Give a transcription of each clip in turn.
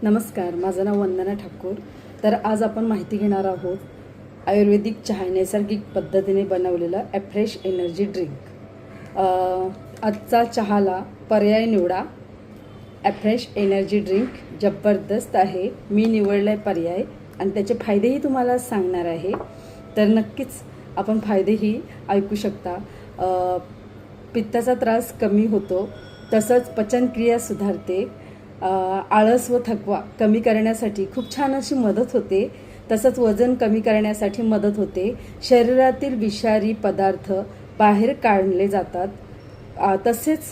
नमस्कार, माझं नाव वंदना ठाकूर। तर आज आपण माहिती घेणार आहोत आयुर्वेदिक चहा नैसर्गिक पद्धतीने बनवलेलं ॲफ्रेश एनर्जी ड्रिंक। आजचा चहाला पर्याय निवडा। ॲफ्रेश एनर्जी ड्रिंक जबरदस्त आहे। मी निवडलाय पर्याय आणि त्याचे फायदेही तुम्हाला सांगणार आहे, तर नक्कीच आपण फायदेही ऐकू शकता। पित्ताचा त्रास कमी होतो, तसंच पचनक्रिया सुधारते, आळस व थकवा कमी करण्यासाठी खूप छान अशी मदत होते, तसंच वजन कमी करण्यासाठी मदत होते। शरीरातील विषारी पदार्थ बाहेर काढले जातात, तसेच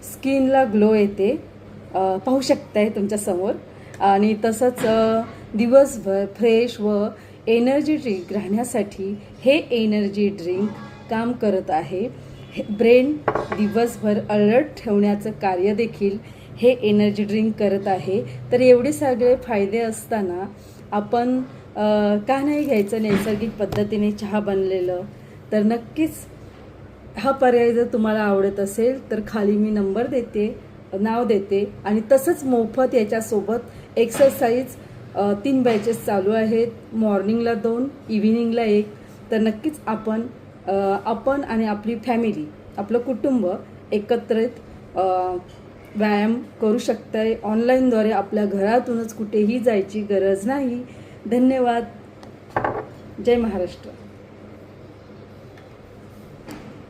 स्किनला ग्लो येते, पाहू शकताय तुमच्या समोर। आणि तसंच दिवसभर फ्रेश व एनर्जेटिक राहण्यासाठी हे एनर्जी ड्रिंक काम करत आहे। ब्रेन दिवसभर अलर्ट ठेवण्याचं कार्य देखील हे एनर्जी ड्रिंक करत आहे। तर एवढे सगळे फायदे असताना आपण का नाही घ्यायचं नैसर्गिक पद्धतीने चहा बनलेलं? तर नक्कीच हा पर्याय जर तुम्हाला आवडत असेल तर खाली मी नंबर देते, नाव देते, आणि तसंच मोफत याच्यासोबत एक्सरसाइज 3 बॅचेस चालू आहेत, मॉर्निंगला 2, इव्हिनिंगला 1। तर नक्कीच आपण आणि आपली फॅमिली, आपलं कुटुंब एकत्रित व्यायाम करू शकताय ऑनलाईनद्वारे। आपल्या घरातूनच कुठेही जायची गरज नाही। धन्यवाद। जय महाराष्ट्र।